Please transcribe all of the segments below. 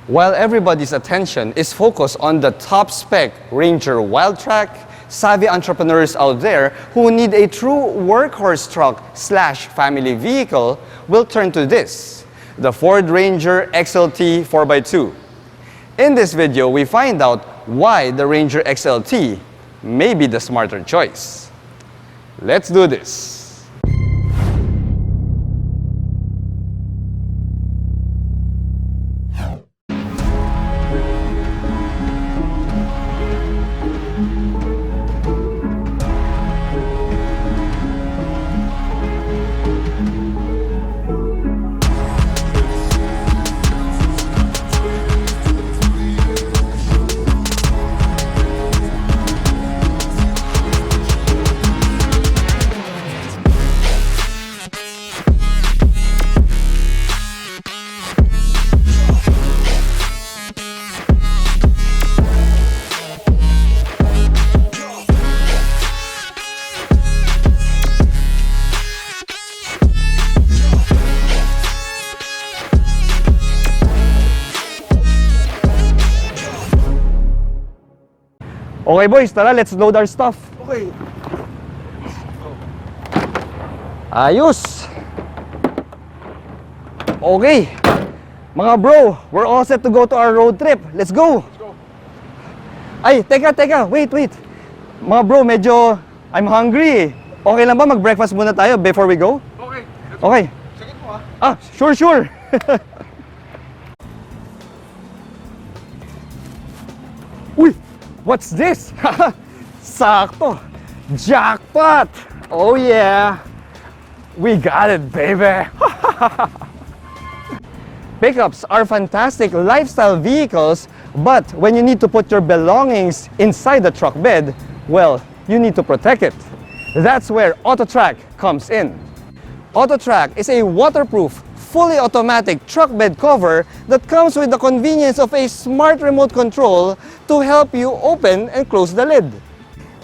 While everybody's attention is focused on the top spec Ranger Wildtrak, savvy entrepreneurs out there who need a true workhorse truck / family vehicle will turn to this, the Ford Ranger XLT 4x2. In this video, we find out why the Ranger XLT may be the smarter choice. Let's do this. Okay boys, tara, let's load our stuff. Okay. Ayos! Okay, mga bro, we're all set to go to our road trip. Let's go! Let's go. Ay, teka, wait. Mga bro, medyo I'm hungry. Okay lang ba mag-breakfast muna tayo before we go? Okay. Okay. Sige po Sure. Uy! What's this? Sakto! Jackpot! Oh yeah! We got it, baby! Pickups are fantastic lifestyle vehicles, but when you need to put your belongings inside the truck bed, well, you need to protect it. That's where AutoTrack comes in. AutoTrack is a waterproof, fully automatic truck bed cover that comes with the convenience of a smart remote control to help you open and close the lid.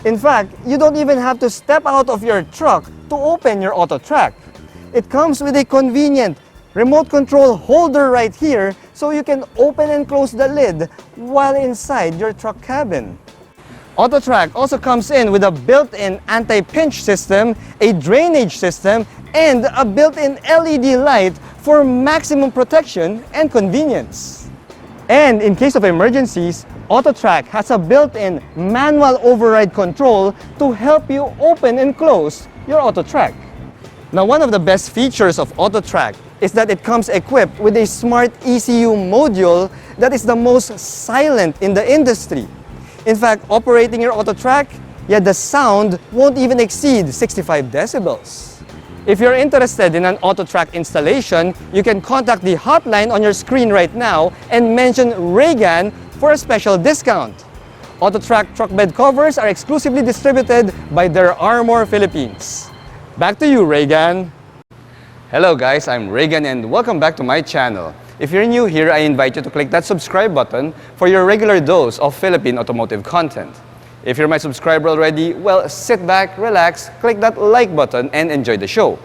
In fact, you don't even have to step out of your truck to open your AutoTrack. It comes with a convenient remote control holder right here so you can open and close the lid while inside your truck cabin. AutoTrack also comes in with a built-in anti-pinch system, a drainage system, and a built-in LED light for maximum protection and convenience. And in case of emergencies, AutoTrack has a built-in manual override control to help you open and close your AutoTrack. Now, one of the best features of AutoTrack is that it comes equipped with a smart ECU module that is the most silent in the industry. In fact, operating your AutoTrack, the sound won't even exceed 65 decibels. If you're interested in an AutoTrack installation, you can contact the hotline on your screen right now and mention Reagan for a special discount. AutoTrack truck bed covers are exclusively distributed by their Armor Philippines. Back to you, Reagan. Hello guys, I'm Reagan and welcome back to my channel. If you're new here, I invite you to click that subscribe button for your regular dose of Philippine automotive content. If you're my subscriber already, well, sit back, relax, click that like button, and enjoy the show.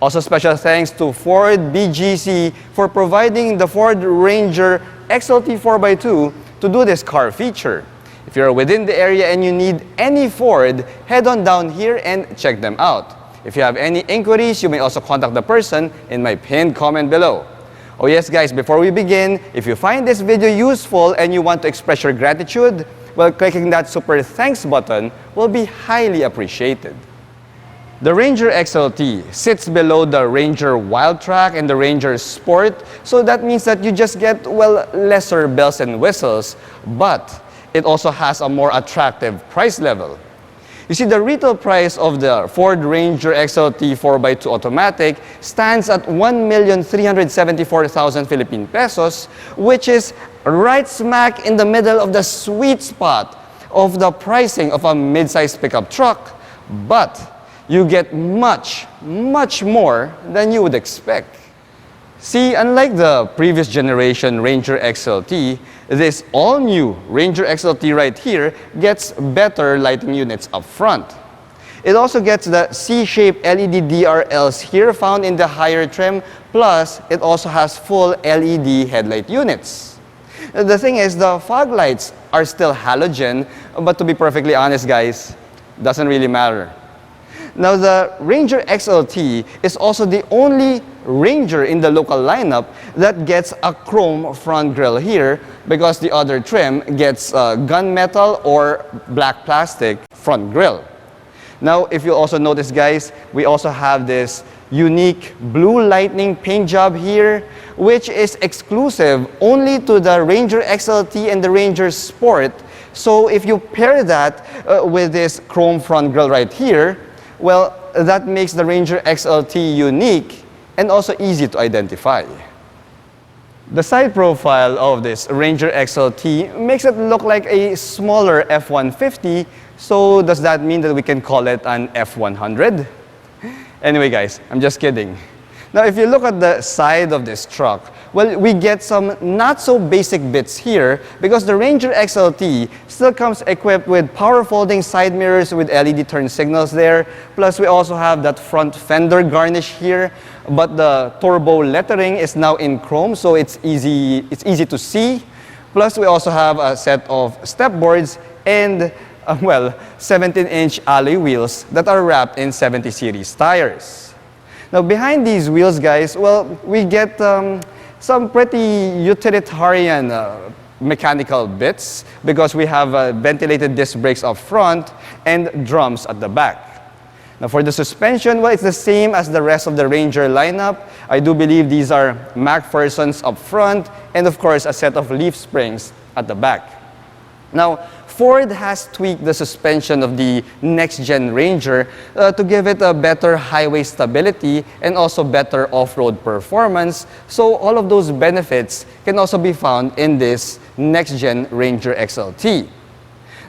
Also, special thanks to Ford BGC for providing the Ford Ranger XLT 4x2 to do this car feature. If you're within the area and you need any Ford, head on down here and check them out. If you have any inquiries, you may also contact the person in my pinned comment below. Oh yes guys, before we begin, if you find this video useful and you want to express your gratitude, well, clicking that super thanks button will be highly appreciated. The Ranger XLT sits below the Ranger Wildtrak and the Ranger Sport, so that means that you just get, well, lesser bells and whistles, but it also has a more attractive price level. You see, the retail price of the Ford Ranger XLT 4x2 automatic stands at 1,374,000 Philippine pesos, which is right smack in the middle of the sweet spot of the pricing of a mid-sized pickup truck, but you get much more than you would expect. See, unlike the previous generation Ranger XLT, this all-new Ranger XLT right here gets better lighting units up front. It also gets the C-shaped LED DRLs here found in the higher trim, plus it also has full LED headlight units. The thing is, the fog lights are still halogen, but to be perfectly honest, guys, doesn't really matter. Now, the Ranger XLT is also the only Ranger in the local lineup that gets a chrome front grille here, because the other trim gets gunmetal or black plastic front grille. Now, if you also notice, guys, we also have this unique blue lightning paint job here, which is exclusive only to the Ranger XLT and the Ranger Sport. So if you pair that with this chrome front grille right here, well, that makes the Ranger XLT unique and also easy to identify. The side profile of this Ranger XLT makes it look like a smaller F-150, so does that mean that we can call it an F-100? Anyway, guys, I'm just kidding. Now, if you look at the side of this truck, well, we get some not so basic bits here, because the Ranger XLT still comes equipped with power folding side mirrors with LED turn signals there. Plus, we also have that front fender garnish here, but the turbo lettering is now in chrome, so it's easy to see. Plus, we also have a set of step boards and, well, 17-inch alloy wheels that are wrapped in 70 series tires. Now, behind these wheels, guys, well, we get some pretty utilitarian mechanical bits, because we have ventilated disc brakes up front and drums at the back. Now, for the suspension, well, it's the same as the rest of the Ranger lineup. I do believe these are MacPhersons up front, and of course, a set of leaf springs at the back. Now, Ford has tweaked the suspension of the next-gen Ranger to give it a better highway stability and also better off-road performance. So all of those benefits can also be found in this next-gen Ranger XLT.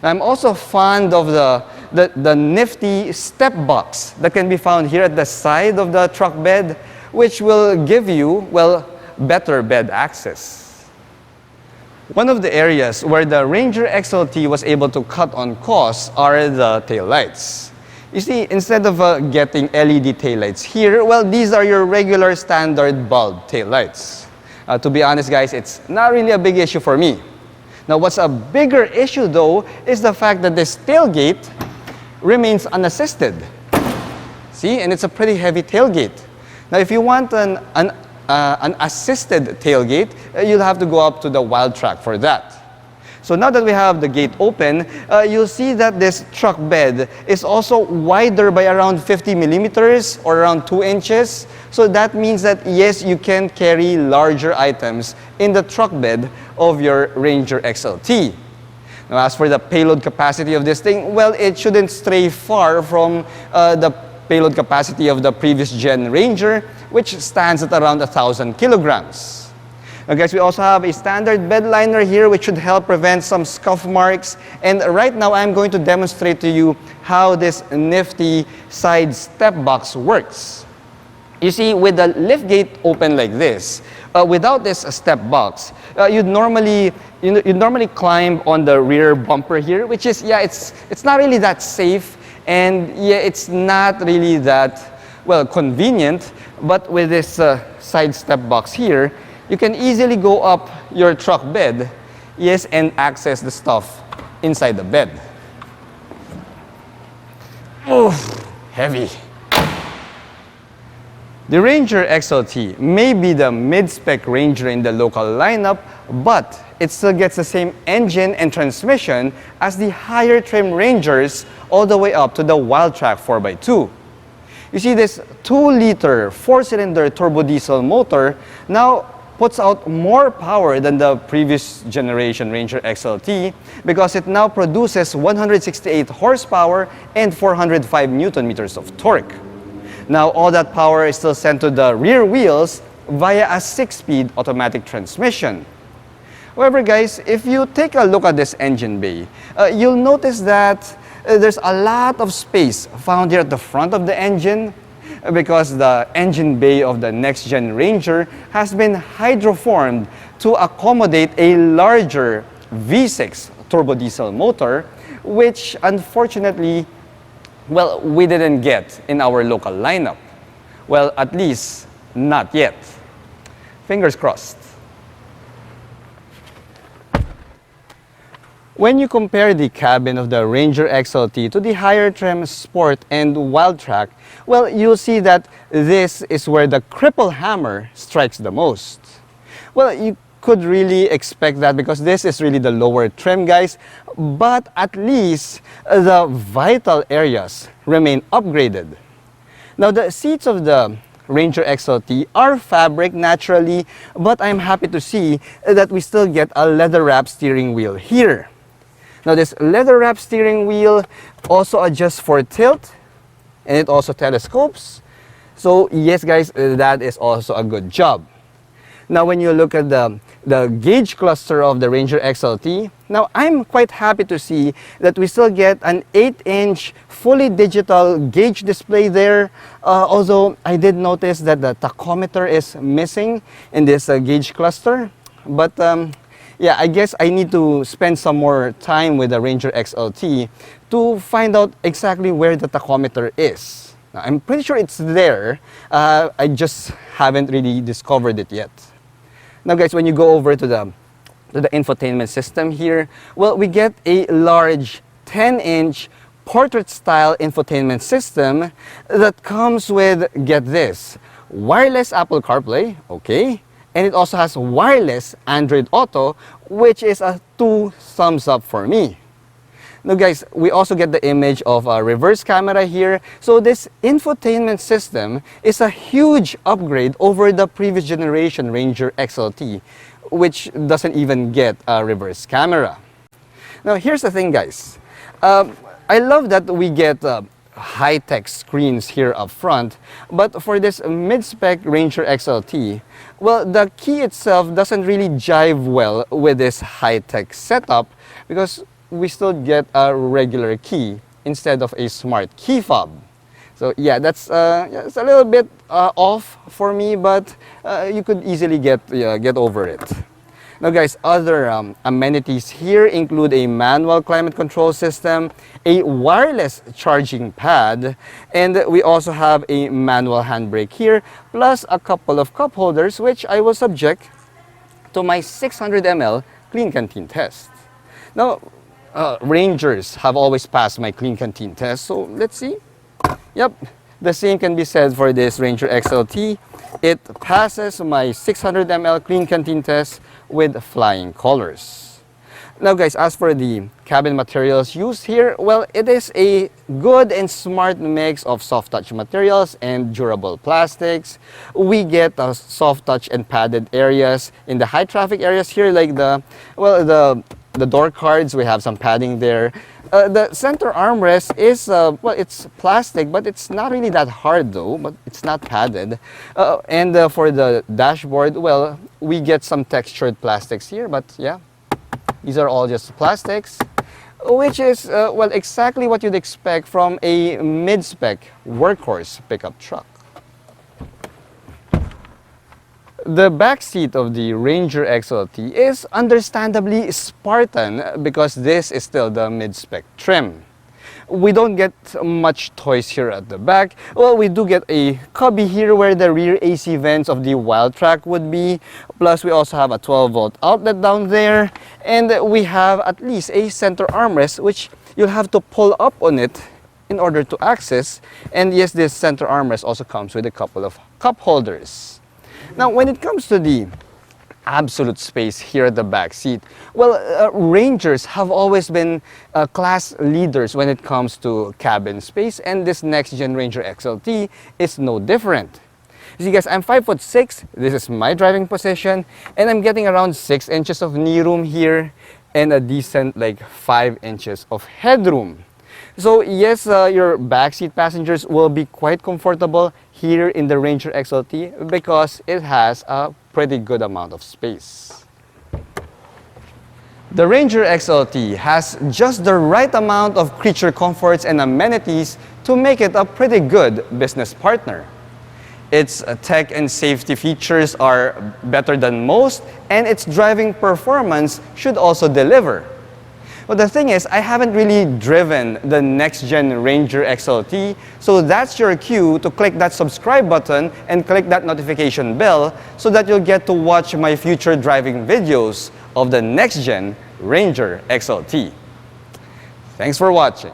I'm also fond of the nifty step box that can be found here at the side of the truck bed, which will give you, well, better bed access. One of the areas where the Ranger XLT was able to cut on costs are the taillights. You see, instead of getting LED taillights here, well, these are your regular standard bulb taillights. To be honest, guys, it's not really a big issue for me. Now, what's a bigger issue, though, is the fact that this tailgate remains unassisted. See, and it's a pretty heavy tailgate. Now, if you want an assisted tailgate, you'll have to go up to the Wildtrak for that. So now that we have the gate open, you'll see that this truck bed is also wider by around 50 millimeters or around 2 inches. So that means that, yes, you can carry larger items in the truck bed of your Ranger XLT. Now, as for the payload capacity of this thing, well, it shouldn't stray far from the payload capacity of the previous gen Ranger, which stands at around 1,000 kilograms. Now, guys, we also have a standard bed liner here, which should help prevent some scuff marks. And right now, I'm going to demonstrate to you how this nifty side step box works. You see, with the lift gate open like this, without this step box, you'd normally climb on the rear bumper here, which is, yeah, it's not really that safe. And yeah, it's not really that, well, convenient, but with this side step box here, you can easily go up your truck bed, yes, and access the stuff inside the bed. Oh, heavy. The Ranger XLT may be the mid-spec Ranger in the local lineup, but it still gets the same engine and transmission as the higher trim Rangers all the way up to the Wildtrak 4x2. You see, this 2-liter 4-cylinder turbo diesel motor now puts out more power than the previous generation Ranger XLT, because it now produces 168 horsepower and 405 Newton meters of torque. Now, all that power is still sent to the rear wheels via a 6-speed automatic transmission. However, guys, if you take a look at this engine bay, you'll notice that there's a lot of space found here at the front of the engine, because the engine bay of the next-gen Ranger has been hydroformed to accommodate a larger V6 turbo diesel motor, which unfortunately, well, we didn't get in our local lineup. Well, at least not yet. Fingers crossed. When you compare the cabin of the Ranger XLT to the higher trim Sport and Wildtrak, well, you'll see that this is where the cripple hammer strikes the most. Well, you could really expect that because this is really the lower trim, guys, but at least the vital areas remain upgraded. Now, the seats of the Ranger XLT are fabric naturally, but I'm happy to see that we still get a leather-wrapped steering wheel here. Now, this leather-wrapped steering wheel also adjusts for tilt, and it also telescopes. So yes, guys, that is also a good job. Now, when you look at the gauge cluster of the Ranger XLT, now I'm quite happy to see that we still get an 8-inch fully digital gauge display there. Although I did notice that the tachometer is missing in this gauge cluster. But yeah, I guess I need to spend some more time with the Ranger XLT to find out exactly where the tachometer is. Now, I'm pretty sure it's there. I just haven't really discovered it yet. Now, guys, when you go over to the infotainment system here, well, we get a large 10-inch portrait-style infotainment system that comes with, get this, wireless Apple CarPlay, okay, and it also has wireless Android Auto, which is a 2 thumbs up for me. Now, guys, we also get the image of a reverse camera here. So this infotainment system is a huge upgrade over the previous generation Ranger XLT, which doesn't even get a reverse camera. Now, here's the thing, guys. I love that we get high-tech screens here up front, but for this mid-spec Ranger XLT, well, the key itself doesn't really jive well with this high-tech setup because we still get a regular key instead of a smart key fob. So yeah, that's it's a little bit off for me, but you could easily get over it. Now, guys, other amenities here include a manual climate control system, a wireless charging pad, and we also have a manual handbrake here, plus a couple of cup holders, which I will subject to my 600 ml Clean Canteen test. Now, Rangers have always passed my Clean Canteen test, so let's see. Yep, the same can be said for this Ranger XLT. It passes my 600 ml Clean Canteen test with flying colors. Now, guys, as for the cabin materials used here, well, it is a good and smart mix of soft touch materials and durable plastics. We get soft touch and padded areas in the high traffic areas here, like the door cards. We have some padding there. The center armrest is, well, it's plastic, but it's not really that hard though, but it's not padded. And for the dashboard, well, we get some textured plastics here, but yeah, these are all just plastics, which is, well, exactly what you'd expect from a mid-spec workhorse pickup truck. The back seat of the Ranger XLT is understandably Spartan because this is still the mid-spec trim. We don't get much toys here at the back. Well, we do get a cubby here where the rear AC vents of the Wildtrak would be. Plus, we also have a 12-volt outlet down there. And we have at least a center armrest, which you'll have to pull up on it in order to access. And yes, this center armrest also comes with a couple of cup holders. Now, when it comes to the absolute space here at the back seat, well, Rangers have always been class leaders when it comes to cabin space, and this next-gen Ranger XLT is no different. You see, guys, I'm 5'6". This is my driving position, and I'm getting around 6 inches of knee room here and a decent, like, 5 inches of headroom. So yes, your backseat passengers will be quite comfortable here in the Ranger XLT because it has a pretty good amount of space. The Ranger XLT has just the right amount of creature comforts and amenities to make it a pretty good business partner. Its tech and safety features are better than most, and its driving performance should also deliver. But the thing is, I haven't really driven the next-gen Ranger XLT, so that's your cue to click that subscribe button and click that notification bell so that you'll get to watch my future driving videos of the next-gen Ranger XLT. Thanks for watching.